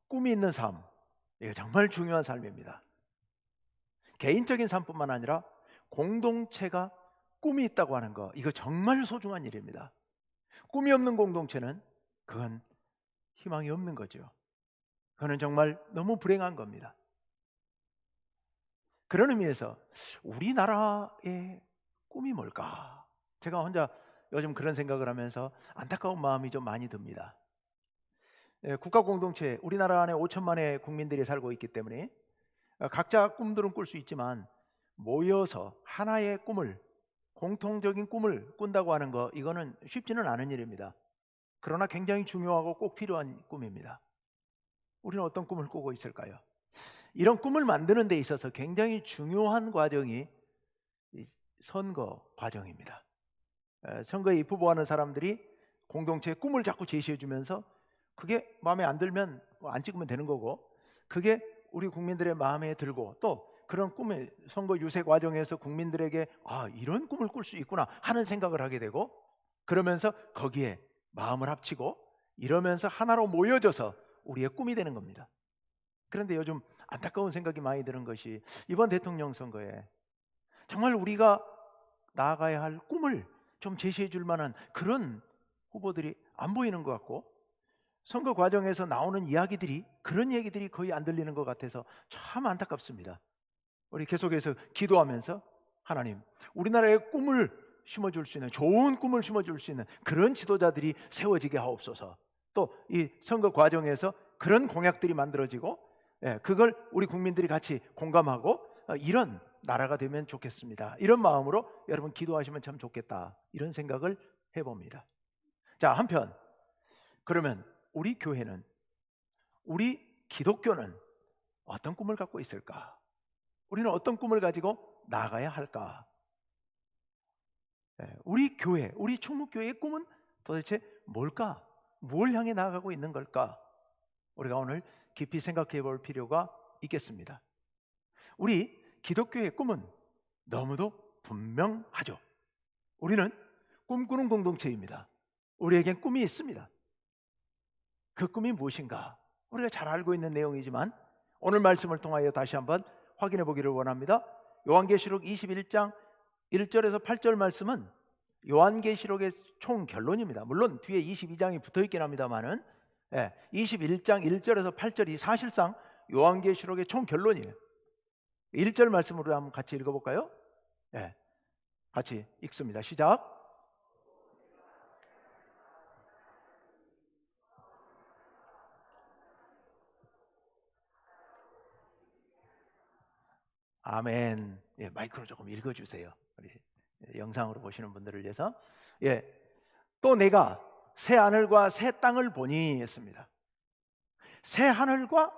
꿈이 있는 삶, 이게 정말 중요한 삶입니다. 개인적인 삶뿐만 아니라 공동체가 꿈이 있다고 하는 거, 이거 정말 소중한 일입니다. 꿈이 없는 공동체는 그건 희망이 없는 거죠. 그거는 정말 너무 불행한 겁니다. 그런 의미에서 우리나라의 꿈이 뭘까? 제가 혼자 요즘 그런 생각을 하면서 안타까운 마음이 좀 많이 듭니다. 국가 공동체, 우리나라 안에 5천만의 국민들이 살고 있기 때문에 각자 꿈들은 꿀 수 있지만 모여서 하나의 꿈을, 공통적인 꿈을 꾼다고 하는 거, 이거는 쉽지는 않은 일입니다. 그러나 굉장히 중요하고 꼭 필요한 꿈입니다. 우리는 어떤 꿈을 꾸고 있을까요? 이런 꿈을 만드는 데 있어서 굉장히 중요한 과정이 선거 과정입니다. 선거에 입후보하는 사람들이 공동체의 꿈을 자꾸 제시해 주면서 그게 마음에 안 들면 안 찍으면 되는 거고, 그게 우리 국민들의 마음에 들고, 또 그런 꿈의 선거 유세 과정에서 국민들에게 이런 꿈을 꿀 수 있구나 하는 생각을 하게 되고, 그러면서 거기에 마음을 합치고 이러면서 하나로 모여져서 우리의 꿈이 되는 겁니다. 그런데 요즘 안타까운 생각이 많이 드는 것이, 이번 대통령 선거에 정말 우리가 나아가야 할 꿈을 좀 제시해 줄 만한 그런 후보들이 안 보이는 것 같고, 선거 과정에서 나오는 이야기들이, 그런 얘기들이 거의 안 들리는 것 같아서 참 안타깝습니다. 우리 계속해서 기도하면서 하나님, 우리나라의 꿈을 심어줄 수 있는, 좋은 꿈을 심어줄 수 있는 그런 지도자들이 세워지게 하옵소서. 또 이 선거 과정에서 그런 공약들이 만들어지고, 그걸 우리 국민들이 같이 공감하고 이런 나라가 되면 좋겠습니다. 이런 마음으로 여러분 기도하시면 참 좋겠다, 이런 생각을 해봅니다. 자, 한편 그러면 우리 교회는, 우리 기독교는 어떤 꿈을 갖고 있을까? 우리는 어떤 꿈을 가지고 나아가야 할까? 우리 교회, 우리 충무교회의 꿈은 도대체 뭘까? 뭘 향해 나아가고 있는 걸까? 우리가 오늘 깊이 생각해 볼 필요가 있겠습니다. 우리 기독교의 꿈은 너무도 분명하죠. 우리는 꿈꾸는 공동체입니다. 우리에겐 꿈이 있습니다. 그 꿈이 무엇인가? 우리가 잘 알고 있는 내용이지만 오늘 말씀을 통하여 다시 한번 확인해 보기를 원합니다. 요한계시록 21장 1절에서 8절 말씀은 요한계시록의 총 결론입니다. 물론 뒤에 22장이 붙어 있긴 합니다만은 21장 1절에서 8절이 사실상 요한계시록의 총 결론이에요. 1절 말씀으로 한번 같이 읽어볼까요? 같이 읽습니다. 시작. 아멘. 마이크로 조금 읽어주세요. 우리 영상으로 보시는 분들을 위해서. 또 내가 새 하늘과 새 땅을 보니 했습니다. 새 하늘과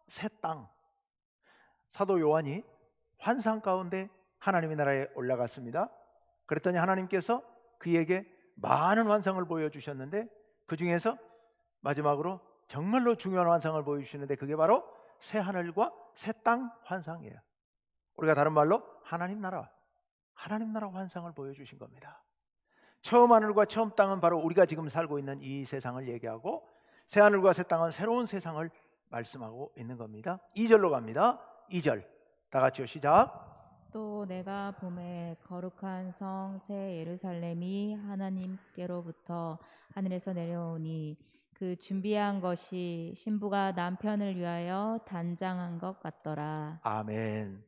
새 땅. 사도 요한이 환상 가운데 하나님의 나라에 올라갔습니다. 그랬더니 하나님께서 그에게 많은 환상을 보여주셨는데, 그 중에서 마지막으로 정말로 중요한 환상을 보여주시는데, 그게 바로 새 하늘과 새 땅 환상이에요. 우리가 다른 말로 하나님 나라 환상을 보여주신 겁니다. 처음 하늘과 처음 땅은 바로 우리가 지금 살고 있는 이 세상을 얘기하고, 새 하늘과 새 땅은 새로운 세상을 말씀하고 있는 겁니다. 2절로 갑니다. 2절 다 같이요. 시작. 또 내가 봄에 거룩한 성 새 예루살렘이 하나님께로부터 하늘에서 내려오니 그 준비한 것이 신부가 남편을 위하여 단장한 것 같더라. 아멘.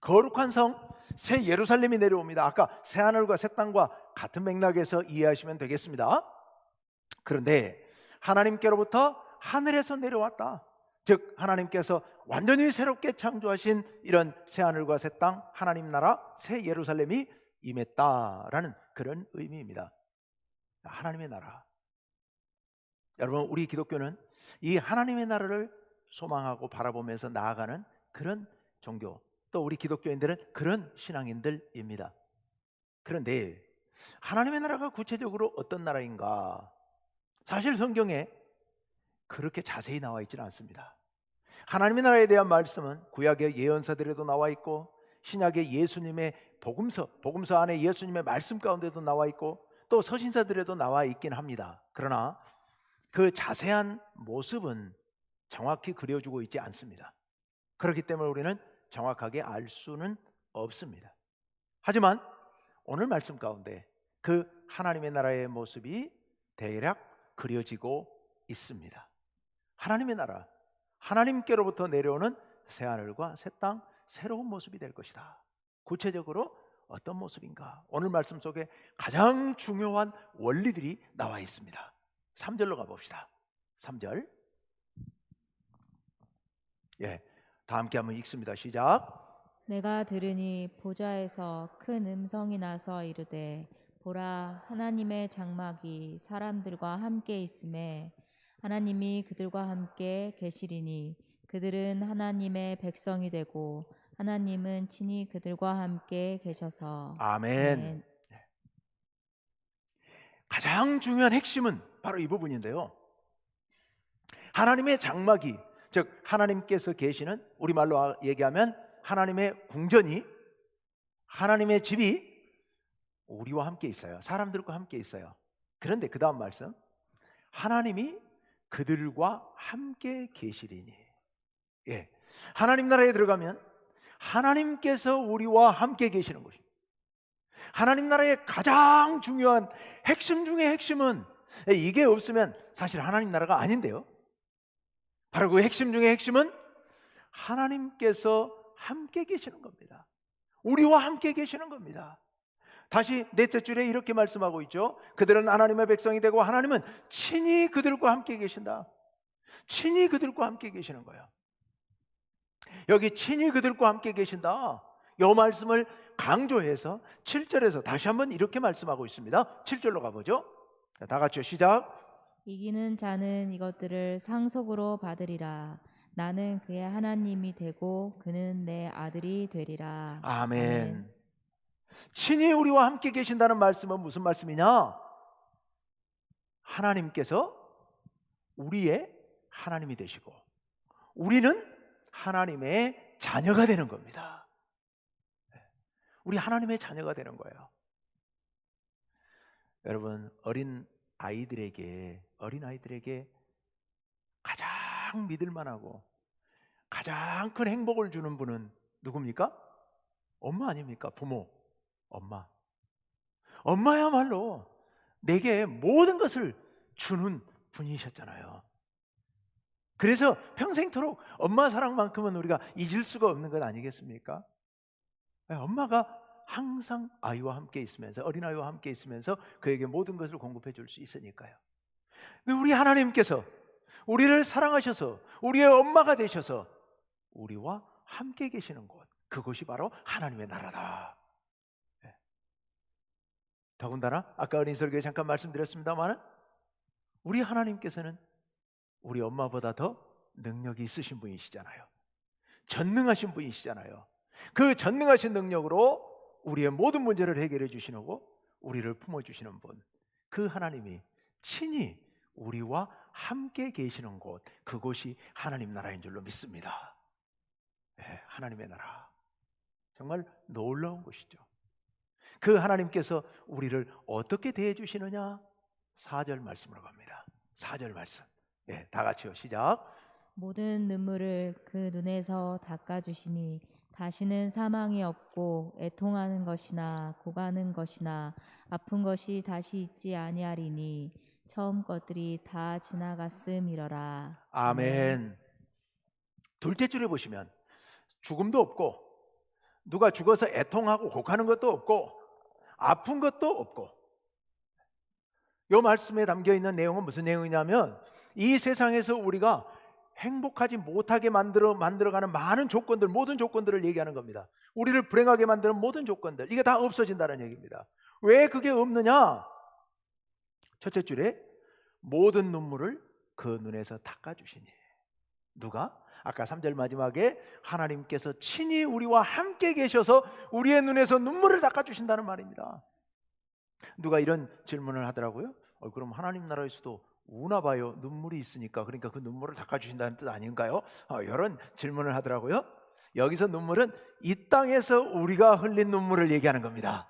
거룩한 성 새 예루살렘이 내려옵니다. 아까 새 하늘과 새 땅과 같은 맥락에서 이해하시면 되겠습니다. 그런데 하나님께로부터 하늘에서 내려왔다. 즉 하나님께서 완전히 새롭게 창조하신 이런 새 하늘과 새 땅, 하나님 나라 새 예루살렘이 임했다라는 그런 의미입니다. 하나님의 나라. 여러분, 우리 기독교는 이 하나님의 나라를 소망하고 바라보면서 나아가는 그런 종교, 또 우리 기독교인들은 그런 신앙인들입니다. 그런데 하나님의 나라가 구체적으로 어떤 나라인가? 사실 성경에 그렇게 자세히 나와 있지는 않습니다. 하나님의 나라에 대한 말씀은 구약의 예언서들에도 나와 있고, 신약의 예수님의 복음서 안에 예수님의 말씀 가운데도 나와 있고, 또 서신서들에도 나와 있긴 합니다. 그러나 그 자세한 모습은 정확히 그려주고 있지 않습니다. 그렇기 때문에 우리는 정확하게 알 수는 없습니다. 하지만 오늘 말씀 가운데 그 하나님의 나라의 모습이 대략 그려지고 있습니다. 하나님의 나라, 하나님께로부터 내려오는 새하늘과 새 땅, 새로운 모습이 될 것이다. 구체적으로 어떤 모습인가? 오늘 말씀 속에 가장 중요한 원리들이 나와 있습니다. 3절로 가봅시다. 3절. 다 함께 한번 읽습니다. 시작. 내가 들으니 보좌에서 큰 음성이 나서 이르되 보라 하나님의 장막이 사람들과 함께 있음에 하나님이 그들과 함께 계시리니 그들은 하나님의 백성이 되고 하나님은 친히 그들과 함께 계셔서. 아멘. 가장 중요한 핵심은 바로 이 부분인데요. 하나님의 장막이, 즉 하나님께서 계시는, 우리말로 얘기하면 하나님의 궁전이, 하나님의 집이 우리와 함께 있어요. 사람들과 함께 있어요. 그런데 그 다음 말씀, 하나님이 그들과 함께 계시리니. 하나님 나라에 들어가면 하나님께서 우리와 함께 계시는 것입니다. 하나님 나라의 가장 중요한 핵심 중의 핵심은, 이게 없으면 사실 하나님 나라가 아닌데요. 바로 그 핵심 중의 핵심은 하나님께서 함께 계시는 겁니다. 우리와 함께 계시는 겁니다. 다시 넷째 줄에 이렇게 말씀하고 있죠. 그들은 하나님의 백성이 되고 하나님은 친히 그들과 함께 계신다. 친히 그들과 함께 계시는 거예요. 여기 친히 그들과 함께 계신다, 이 말씀을 강조해서 7절에서 다시 한번 이렇게 말씀하고 있습니다. 7절로 가보죠. 다 같이요. 시작. 이기는 자는 이것들을 상속으로 받으리라. 나는 그의 하나님이 되고 그는 내 아들이 되리라. 아멘. 친히 우리와 함께 계신다는 말씀은 무슨 말씀이냐? 하나님께서 우리의 하나님이 되시고 우리는 하나님의 자녀가 되는 겁니다. 우리 하나님의 자녀가 되는 거예요. 여러분, 어린 아이들에게 가장 믿을 만하고 가장 큰 행복을 주는 분은 누굽니까? 엄마 아닙니까? 부모, 엄마야말로 내게 모든 것을 주는 분이셨잖아요. 그래서 평생토록 엄마 사랑만큼은 우리가 잊을 수가 없는 것 아니겠습니까? 엄마가 항상 아이와 함께 있으면서, 어린아이와 함께 있으면서 그에게 모든 것을 공급해 줄 수 있으니까요. 근데 우리 하나님께서 우리를 사랑하셔서 우리의 엄마가 되셔서 우리와 함께 계시는 곳, 그곳이 바로 하나님의 나라다. 더군다나 아까 어린 설교에 잠깐 말씀드렸습니다만 우리 하나님께서는 우리 엄마보다 더 능력이 있으신 분이시잖아요. 전능하신 분이시잖아요. 그 전능하신 능력으로 우리의 모든 문제를 해결해 주시고 우리를 품어주시는 분, 그 하나님이 친히 우리와 함께 계시는 곳, 그곳이 하나님 나라인 줄로 믿습니다. 하나님의 나라, 정말 놀라운 곳이죠. 그 하나님께서 우리를 어떻게 대해 주시느냐? 4절 말씀으로 갑니다. 4절 말씀, 다 같이요. 시작. 모든 눈물을 그 눈에서 닦아주시니 다시는 사망이 없고 애통하는 것이나 고가는 것이나 아픈 것이 다시 있지 아니하리니 처음 것들이 다 지나갔음이러라. 아멘. 둘째 줄에 보시면 죽음도 없고 누가 죽어서 애통하고 곡하는 것도 없고 아픈 것도 없고, 이 말씀에 담겨 있는 내용은 무슨 내용이냐면 이 세상에서 우리가 행복하지 못하게 만들어가는 많은 조건들, 모든 조건들을 얘기하는 겁니다. 우리를 불행하게 만드는 모든 조건들, 이게 다 없어진다는 얘기입니다. 왜 그게 없느냐? 첫째 줄에 모든 눈물을 그 눈에서 닦아주시니. 누가? 아까 3절 마지막에 하나님께서 친히 우리와 함께 계셔서 우리의 눈에서 눈물을 닦아주신다는 말입니다. 누가 이런 질문을 하더라고요. 그럼 하나님 나라에서도 우나 봐요. 눈물이 있으니까. 그러니까 그 눈물을 닦아주신다는 뜻 아닌가요? 이런 질문을 하더라고요. 여기서 눈물은 이 땅에서 우리가 흘린 눈물을 얘기하는 겁니다.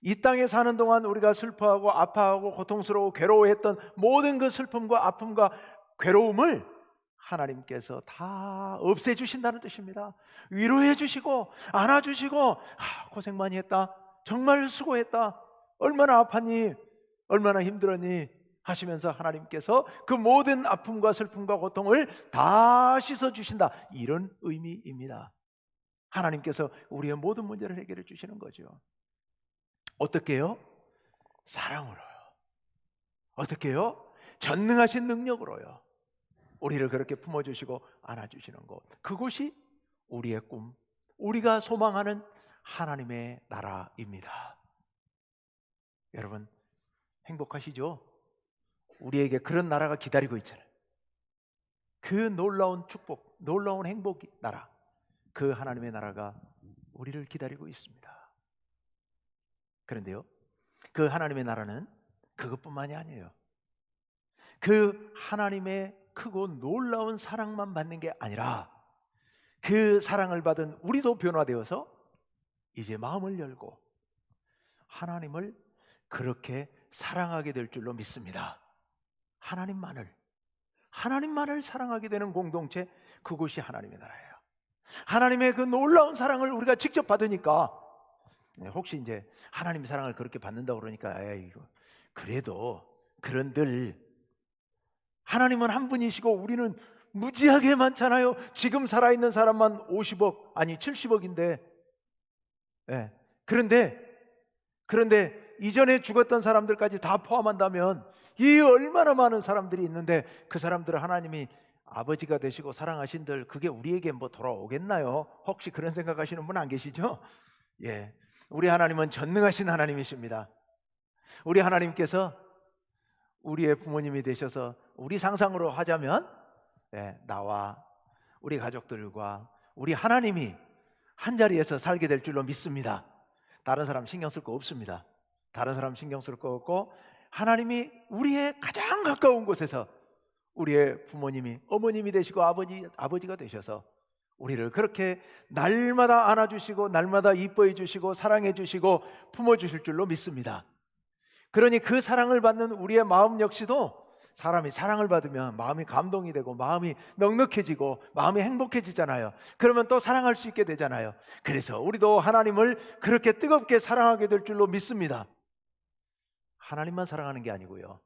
이 땅에 사는 동안 우리가 슬퍼하고 아파하고 고통스러워 괴로워했던 모든 그 슬픔과 아픔과 괴로움을 하나님께서 다 없애주신다는 뜻입니다. 위로해 주시고 안아주시고, 고생 많이 했다, 정말 수고했다, 얼마나 아팠니, 얼마나 힘들었니 하시면서 하나님께서 그 모든 아픔과 슬픔과 고통을 다 씻어주신다, 이런 의미입니다. 하나님께서 우리의 모든 문제를 해결해 주시는 거죠. 어떻게 해요? 사랑으로요. 어떻게 해요? 전능하신 능력으로요. 우리를 그렇게 품어주시고 안아주시는 곳, 그곳이 우리의 꿈, 우리가 소망하는 하나님의 나라입니다. 여러분 행복하시죠? 우리에게 그런 나라가 기다리고 있잖아요. 그 놀라운 축복, 놀라운 행복의 나라, 그 하나님의 나라가 우리를 기다리고 있습니다. 그런데요, 그 하나님의 나라는 그것뿐만이 아니에요. 그 하나님의 크고 놀라운 사랑만 받는 게 아니라, 그 사랑을 받은 우리도 변화되어서 이제 마음을 열고 하나님을 그렇게 사랑하게 될 줄로 믿습니다. 하나님만을 사랑하게 되는 공동체, 그곳이 하나님의 나라예요. 하나님의 그 놀라운 사랑을 우리가 직접 받으니까, 혹시 이제 하나님의 사랑을 그렇게 받는다고 그러니까 그래도 그런들 하나님은 한 분이시고 우리는 무지하게 많잖아요. 지금 살아있는 사람만 50억 아니 70억인데, 그런데 이전에 죽었던 사람들까지 다 포함한다면 이 얼마나 많은 사람들이 있는데, 그 사람들을 하나님이 아버지가 되시고 사랑하신들, 그게 우리에게 뭐 돌아오겠나요? 혹시 그런 생각하시는 분 안 계시죠? 우리 하나님은 전능하신 하나님이십니다. 우리 하나님께서 우리의 부모님이 되셔서, 우리 상상으로 하자면 나와 우리 가족들과 우리 하나님이 한 자리에서 살게 될 줄로 믿습니다. 다른 사람 신경 쓸 거 없습니다. 다른 사람 신경 쓸 거 없고, 하나님이 우리의 가장 가까운 곳에서 우리의 부모님이 어머님이 되시고 아버지가 되셔서 우리를 그렇게 날마다 안아주시고 날마다 이뻐해 주시고 사랑해 주시고 품어주실 줄로 믿습니다. 그러니 그 사랑을 받는 우리의 마음 역시도, 사람이 사랑을 받으면 마음이 감동이 되고 마음이 넉넉해지고 마음이 행복해지잖아요. 그러면 또 사랑할 수 있게 되잖아요. 그래서 우리도 하나님을 그렇게 뜨겁게 사랑하게 될 줄로 믿습니다. 하나님만 사랑하는 게 아니고요,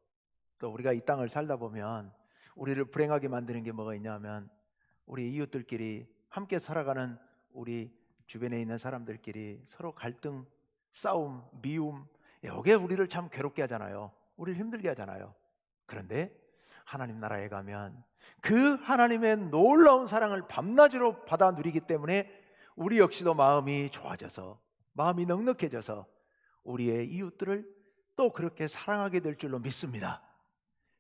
또 우리가 이 땅을 살다 보면 우리를 불행하게 만드는 게 뭐가 있냐면, 우리 이웃들끼리 함께 살아가는 우리 주변에 있는 사람들끼리 서로 갈등, 싸움, 미움, 이게 우리를 참 괴롭게 하잖아요. 우리를 힘들게 하잖아요. 그런데 하나님 나라에 가면 그 하나님의 놀라운 사랑을 밤낮으로 받아 누리기 때문에 우리 역시도 마음이 좋아져서, 마음이 넉넉해져서 우리의 이웃들을 또 그렇게 사랑하게 될 줄로 믿습니다.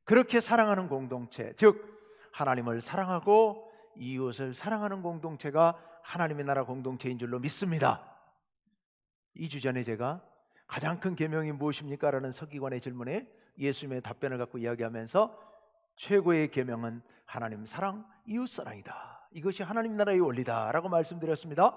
그렇게 사랑하는 공동체, 즉 하나님을 사랑하고 이웃을 사랑하는 공동체가 하나님의 나라 공동체인 줄로 믿습니다. 2주 전에 제가 가장 큰 계명이 무엇입니까? 라는 서기관의 질문에 예수님의 답변을 갖고 이야기하면서, 최고의 계명은 하나님 사랑, 이웃 사랑이다, 이것이 하나님 나라의 원리다 라고 말씀드렸습니다.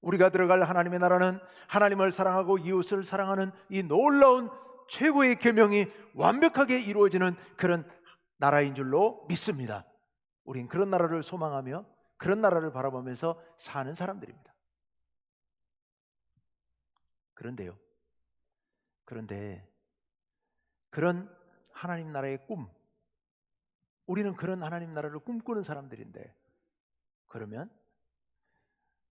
우리가 들어갈 하나님의 나라는 하나님을 사랑하고 이웃을 사랑하는 이 놀라운 최고의 계명이 완벽하게 이루어지는 그런 나라인 줄로 믿습니다. 우린 그런 나라를 소망하며 그런 나라를 바라보면서 사는 사람들입니다. 그런데 그런 하나님 나라의 꿈, 우리는 그런 하나님 나라를 꿈꾸는 사람들인데, 그러면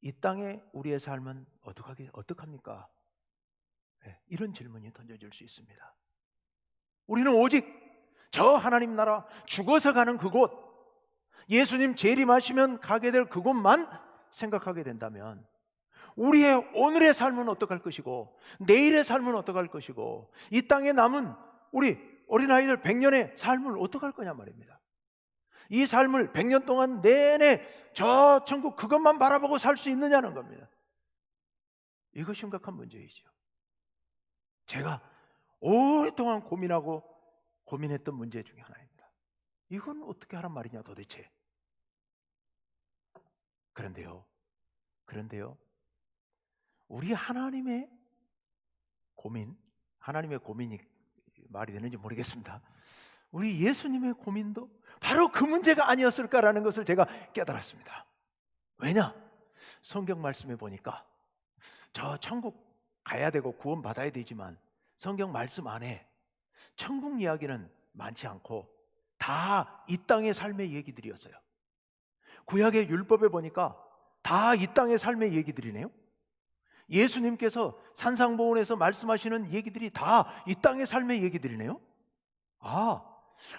이 땅에 우리의 삶은 어떡합니까? 이런 질문이 던져질 수 있습니다. 우리는 오직 저 하나님 나라, 죽어서 가는 그곳, 예수님 재림하시면 가게 될 그곳만 생각하게 된다면, 우리의 오늘의 삶은 어떡할 것이고 내일의 삶은 어떡할 것이고 이 땅에 남은 우리 어린아이들 100년의 삶을 어떡할 거냐 말입니다. 이 삶을 100년 동안 내내 저 천국 그것만 바라보고 살 수 있느냐는 겁니다. 이거 심각한 문제이죠. 제가 오랫동안 고민했던 문제 중에 하나입니다. 이건 어떻게 하란 말이냐 도대체. 그런데요, 우리 하나님의 고민이 말이 되는지 모르겠습니다. 우리 예수님의 고민도 바로 그 문제가 아니었을까라는 것을 제가 깨달았습니다. 왜냐? 성경 말씀에 보니까 저 천국 가야 되고 구원 받아야 되지만 성경 말씀 안에 천국 이야기는 많지 않고 다 이 땅의 삶의 얘기들이었어요. 구약의 율법에 보니까 다 이 땅의 삶의 얘기들이네요. 예수님께서 산상보훈에서 말씀하시는 얘기들이 다 이 땅의 삶의 얘기들이네요.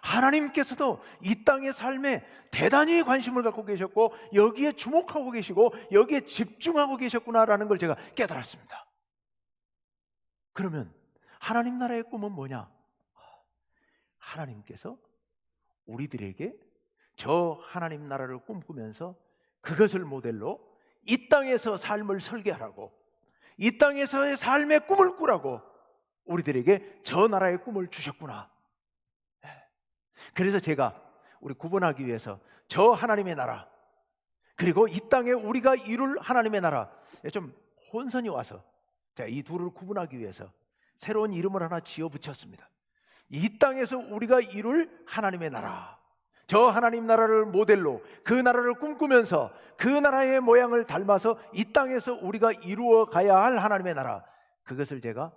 하나님께서도 이 땅의 삶에 대단히 관심을 갖고 계셨고 여기에 주목하고 계시고 여기에 집중하고 계셨구나라는 걸 제가 깨달았습니다. 그러면 하나님 나라의 꿈은 뭐냐? 하나님께서 우리들에게 저 하나님 나라를 꿈꾸면서 그것을 모델로 이 땅에서 삶을 설계하라고, 이 땅에서의 삶의 꿈을 꾸라고 우리들에게 저 나라의 꿈을 주셨구나. 그래서 제가 우리 구분하기 위해서 저 하나님의 나라 그리고 이 땅에 우리가 이룰 하나님의 나라, 좀 혼선이 와서 제가 이 둘을 구분하기 위해서 새로운 이름을 하나 지어 붙였습니다. 이 땅에서 우리가 이룰 하나님의 나라, 저 하나님 나라를 모델로 그 나라를 꿈꾸면서 그 나라의 모양을 닮아서 이 땅에서 우리가 이루어 가야 할 하나님의 나라, 그것을 제가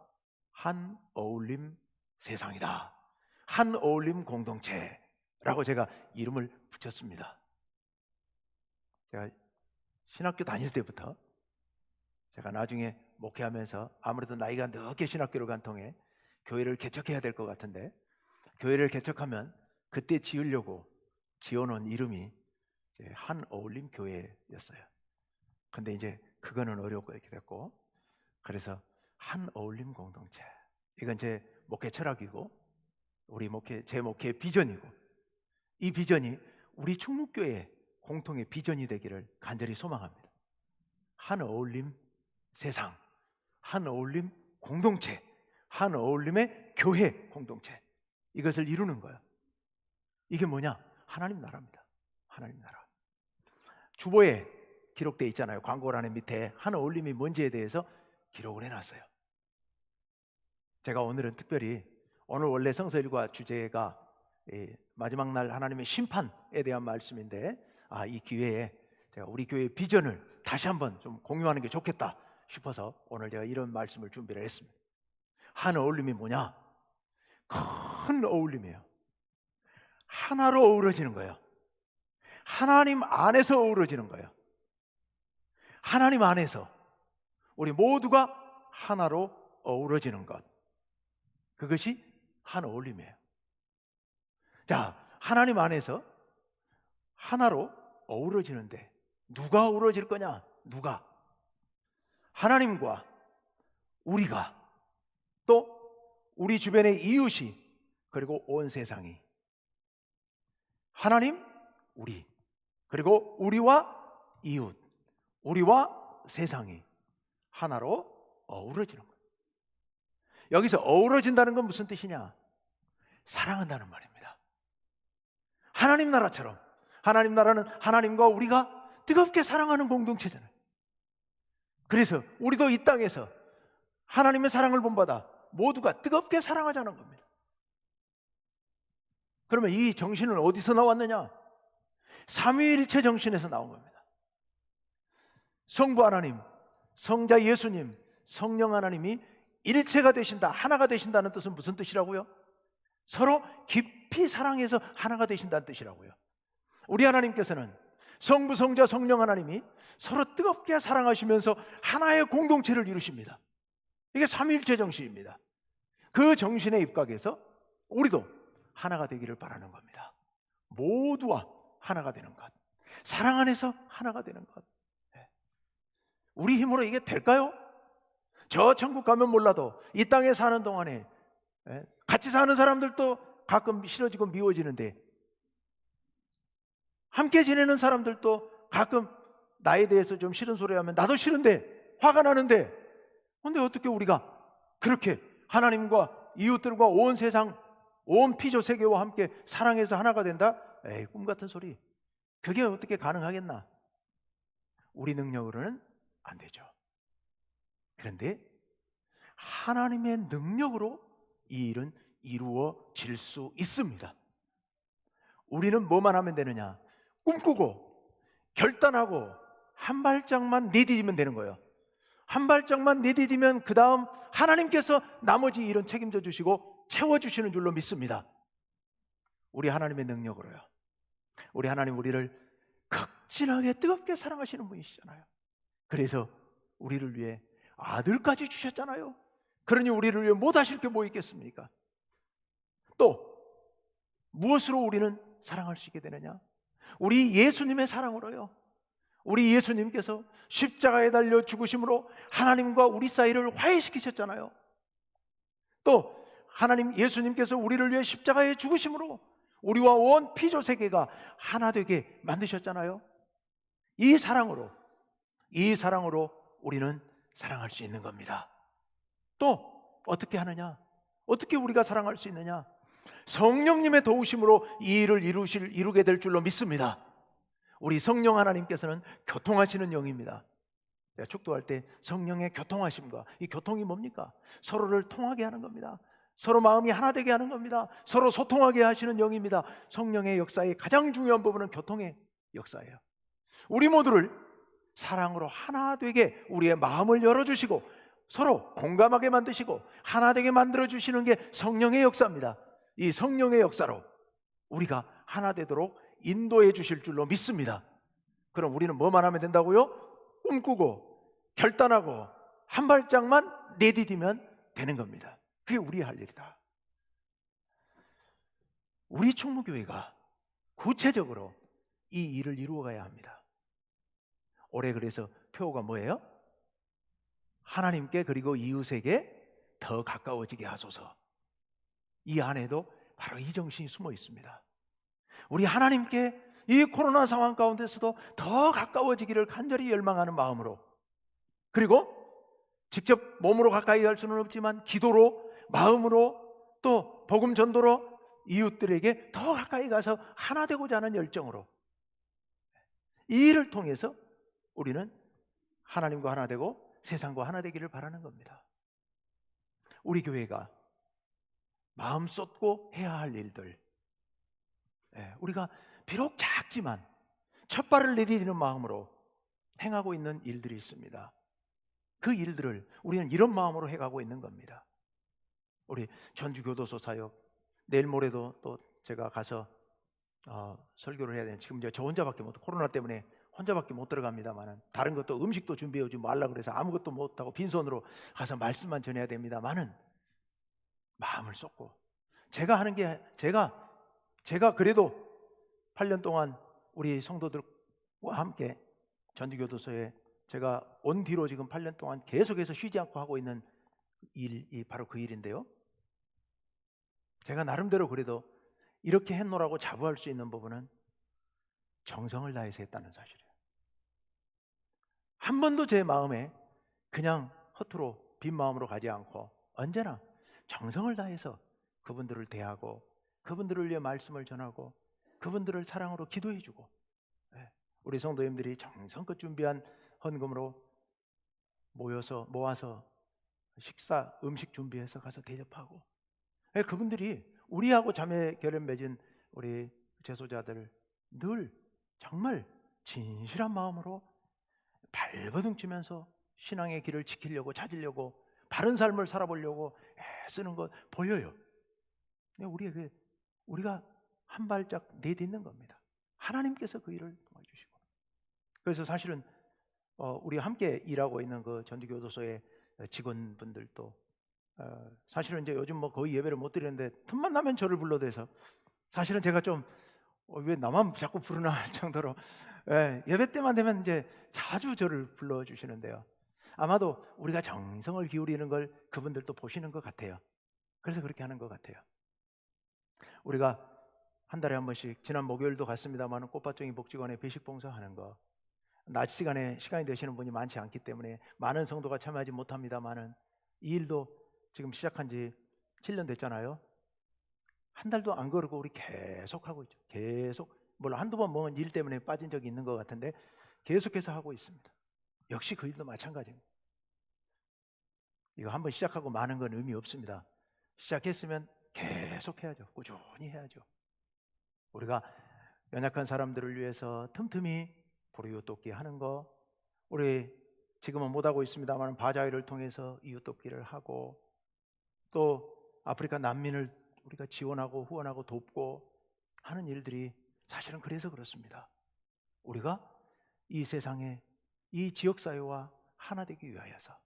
한 어울림 세상이다, 한 어울림 공동체라고 제가 이름을 붙였습니다. 제가 신학교 다닐 때부터 제가 나중에 목회하면서 아무래도 나이가 늦게 신학교를 간 통해 교회를 개척해야 될 것 같은데, 교회를 개척하면 그때 지으려고 지어놓은 이름이 한 어울림 교회였어요. 근데 이제 그거는 어렵고 이렇게 됐고, 그래서 한 어울림 공동체, 이건 제 목회 철학이고 제 목회의 비전이고, 이 비전이 우리 충무교회의 공통의 비전이 되기를 간절히 소망합니다. 한 어울림 세상, 한 어울림 공동체, 한 어울림의 교회 공동체, 이것을 이루는 거예요. 이게 뭐냐? 하나님 나라입니다. 하나님 나라. 주보에 기록되어 있잖아요. 광고란의 밑에 한 어울림이 뭔지에 대해서 기록을 해놨어요. 제가 오늘은 특별히, 오늘 원래 성서일과 주제가 마지막 날 하나님의 심판에 대한 말씀인데, 이 기회에 제가 우리 교회의 비전을 다시 한번 좀 공유하는 게 좋겠다 싶어서 오늘 제가 이런 말씀을 준비를 했습니다. 한 어울림이 뭐냐? 큰 어울림이에요. 하나로 어우러지는 거예요. 하나님 안에서 어우러지는 거예요. 하나님 안에서 우리 모두가 하나로 어우러지는 것, 그것이 한 어울림이에요. 자, 하나님 안에서 하나로 어우러지는데 누가 어우러질 거냐? 누가? 하나님과 우리가, 또 우리 주변의 이웃이, 그리고 온 세상이. 하나님, 우리, 그리고 우리와 이웃, 우리와 세상이 하나로 어우러지는 거예요. 여기서 어우러진다는 건 무슨 뜻이냐? 사랑한다는 말입니다. 하나님 나라처럼, 하나님 나라는 하나님과 우리가 뜨겁게 사랑하는 공동체잖아요. 그래서 우리도 이 땅에서 하나님의 사랑을 본받아 모두가 뜨겁게 사랑하자는 겁니다. 그러면 이 정신은 어디서 나왔느냐? 삼위일체 정신에서 나온 겁니다. 성부 하나님, 성자 예수님, 성령 하나님이 일체가 되신다, 하나가 되신다는 뜻은 무슨 뜻이라고요? 서로 깊이 사랑해서 하나가 되신다는 뜻이라고요. 우리 하나님께서는 성부, 성자, 성령 하나님이 서로 뜨겁게 사랑하시면서 하나의 공동체를 이루십니다. 이게 삼위일체 정신입니다. 그 정신에 입각해서 우리도 하나가 되기를 바라는 겁니다. 모두와 하나가 되는 것, 사랑 안에서 하나가 되는 것. 우리 힘으로 이게 될까요? 저 천국 가면 몰라도 이 땅에 사는 동안에 같이 사는 사람들도 가끔 싫어지고 미워지는데, 함께 지내는 사람들도 가끔 나에 대해서 좀 싫은 소리 하면 나도 싫은데, 화가 나는데, 근데 어떻게 우리가 그렇게 하나님과 이웃들과 온 세상, 온 피조 세계와 함께 사랑해서 하나가 된다? 에이, 꿈 같은 소리. 그게 어떻게 가능하겠나? 우리 능력으로는 안 되죠. 그런데 하나님의 능력으로 이 일은 이루어질 수 있습니다. 우리는 뭐만 하면 되느냐? 꿈꾸고 결단하고 한 발짝만 내디디면 되는 거예요. 한 발짝만 내디디면 그 다음 하나님께서 나머지 일은 책임져 주시고 채워주시는 줄로 믿습니다. 우리 하나님의 능력으로요. 우리 하나님 우리를 극진하게 뜨겁게 사랑하시는 분이시잖아요. 그래서 우리를 위해 아들까지 주셨잖아요. 그러니 우리를 위해 못하실 게 뭐 있겠습니까? 또 무엇으로 우리는 사랑할 수 있게 되느냐? 우리 예수님의 사랑으로요. 우리 예수님께서 십자가에 달려 죽으심으로 하나님과 우리 사이를 화해시키셨잖아요. 또 하나님 예수님께서 우리를 위해 십자가에 죽으심으로 우리와 온 피조 세계가 하나 되게 만드셨잖아요. 이 사랑으로 우리는 사랑할 수 있는 겁니다. 또 어떻게 하느냐? 어떻게 우리가 사랑할 수 있느냐? 성령님의 도우심으로 이 일을 이루게 될 줄로 믿습니다. 우리 성령 하나님께서는 교통하시는 영입니다. 제가 축도할 때 성령의 교통하심과 이 교통이 뭡니까? 서로를 통하게 하는 겁니다. 서로 마음이 하나 되게 하는 겁니다. 서로 소통하게 하시는 영입니다. 성령의 역사의 가장 중요한 부분은 교통의 역사예요. 우리 모두를 사랑으로 하나 되게 우리의 마음을 열어주시고 서로 공감하게 만드시고 하나 되게 만들어주시는 게 성령의 역사입니다. 이 성령의 역사로 우리가 하나 되도록 인도해 주실 줄로 믿습니다. 그럼 우리는 뭐만 하면 된다고요? 꿈꾸고 결단하고 한 발짝만 내디디면 되는 겁니다. 그게 우리 할 일이다. 우리 충무교회가 구체적으로 이 일을 이루어가야 합니다. 올해 그래서 표어가 뭐예요? 하나님께 그리고 이웃에게 더 가까워지게 하소서. 이 안에도 바로 이 정신이 숨어 있습니다. 우리 하나님께 이 코로나 상황 가운데서도 더 가까워지기를 간절히 열망하는 마음으로, 그리고 직접 몸으로 가까이 할 수는 없지만 기도로, 마음으로, 또 복음 전도로 이웃들에게 더 가까이 가서 하나 되고자 하는 열정으로 이 일을 통해서 우리는 하나님과 하나 되고 세상과 하나 되기를 바라는 겁니다. 우리 교회가 마음 쏟고 해야 할 일들, 우리가 비록 작지만 첫 발을 내디디는 마음으로 행하고 있는 일들이 있습니다. 그 일들을 우리는 이런 마음으로 해가고 있는 겁니다. 우리 전주교도소 사역, 내일 모레도 또 제가 가서 설교를 해야 되는, 지금 이제 저 혼자밖에 못, 코로나 때문에 혼자밖에 못 들어갑니다만은, 다른 것도 음식도 준비해 오지 말라고 그래서 아무것도 못하고 빈손으로 가서 말씀만 전해야 됩니다만은 마음을 쏟고 제가 하는 게, 제가 그래도 8년 동안 우리 성도들과 함께 전주교도소에 제가 온 뒤로 지금 8년 동안 계속해서 쉬지 않고 하고 있는 일이 바로 그 일인데요. 제가 나름대로 그래도 이렇게 했노라고 자부할 수 있는 부분은 정성을 다해서 했다는 사실이에요. 한 번도 제 마음에 그냥 허투루 빈 마음으로 가지 않고 언제나 정성을 다해서 그분들을 대하고 그분들을 위해 말씀을 전하고 그분들을 사랑으로 기도해주고, 우리 성도님들이 정성껏 준비한 헌금으로 모아서 음식 준비해서 가서 대접하고, 그분들이 우리하고 자매 결연 맺은 우리 재소자들 늘 정말 진실한 마음으로 발버둥 치면서 신앙의 길을 지키려고, 찾으려고, 바른 삶을 살아보려고 애쓰는 것 보여요. 우리가 한 발짝 내딛는 겁니다. 하나님께서 그 일을 도와주시고. 그래서 사실은 우리 함께 일하고 있는 그 전주교도소의 직원분들도 사실은 이제 요즘 뭐 거의 예배를 못 드리는데 틈만 나면 저를 불러대서, 사실은 제가 좀 왜 나만 자꾸 부르나 할 정도로 예배 때만 되면 이제 자주 저를 불러주시는데요. 아마도 우리가 정성을 기울이는 걸 그분들도 보시는 것 같아요. 그래서 그렇게 하는 것 같아요. 우리가 한 달에 한 번씩, 지난 목요일도 갔습니다만 꽃밭종이 복지관에 배식 봉사하는 거, 낮 시간에 시간이 되시는 분이 많지 않기 때문에 많은 성도가 참여하지 못합니다만은 이 일도 지금 시작한 지 7년 됐잖아요. 한 달도 안 거르고 우리 계속 하고 있죠. 계속, 물론 한두 번 뭐 일 때문에 빠진 적이 있는 것 같은데 계속해서 하고 있습니다. 역시 그 일도 마찬가지입니다. 이거 한번 시작하고 마는 건 의미 없습니다. 시작했으면 계속 해야죠. 꾸준히 해야죠. 우리가 연약한 사람들을 위해서 틈틈이 불이웃 돕기 하는 거, 우리 지금은 못하고 있습니다만 바자회를 통해서 이웃 돕기를 하고, 또 아프리카 난민을 우리가 지원하고 후원하고 돕고 하는 일들이 사실은 그래서 그렇습니다. 우리가 이 세상에 이 지역사회와 하나 되기 위하여서,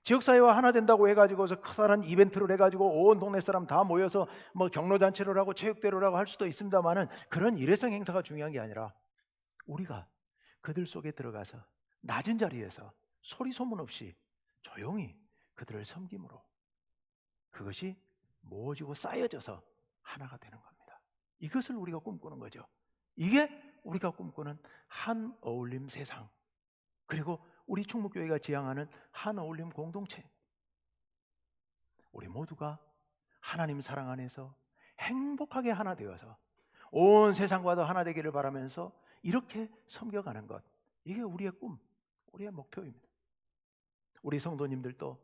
지역사회와 하나 된다고 해가지고서 커다란 이벤트를 해가지고 온 동네 사람 다 모여서 뭐 경로잔치를 하고 체육대회를 하고 할 수도 있습니다만은 그런 일회성 행사가 중요한 게 아니라 우리가 그들 속에 들어가서 낮은 자리에서 소리 소문 없이 조용히 그들을 섬김으로 그것이 모아지고 쌓여져서 하나가 되는 겁니다. 이것을 우리가 꿈꾸는 거죠. 이게 우리가 꿈꾸는 한 어울림 세상, 그리고 우리 충무교회가 지향하는 한 어울림 공동체. 우리 모두가 하나님 사랑 안에서 행복하게 하나 되어서 온 세상과도 하나 되기를 바라면서 이렇게 섬겨가는 것, 이게 우리의 꿈, 우리의 목표입니다. 우리 성도님들도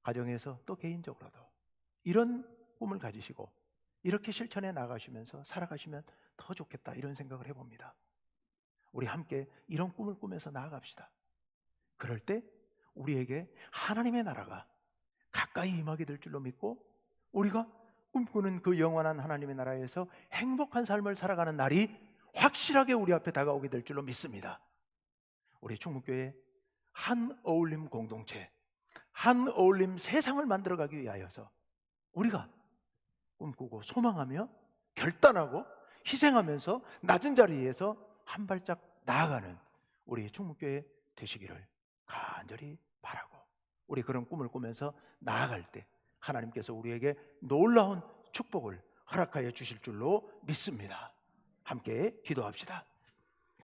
가정에서 또 개인적으로도 이런 꿈을 가지시고 이렇게 실천해 나가시면서 살아가시면 더 좋겠다, 이런 생각을 해봅니다. 우리 함께 이런 꿈을 꾸면서 나아갑시다. 그럴 때 우리에게 하나님의 나라가 가까이 임하게 될 줄로 믿고, 우리가 꿈꾸는 그 영원한 하나님의 나라에서 행복한 삶을 살아가는 날이 확실하게 우리 앞에 다가오게 될 줄로 믿습니다. 우리 충무교회 한 어울림 공동체, 한 어울림 세상을 만들어가기 위하여서 우리가 꿈꾸고 소망하며 결단하고 희생하면서 낮은 자리에서 한 발짝 나아가는 우리 충무교회 되시기를 간절히 바라고, 우리 그런 꿈을 꾸면서 나아갈 때 하나님께서 우리에게 놀라운 축복을 허락하여 주실 줄로 믿습니다. 함께 기도합시다.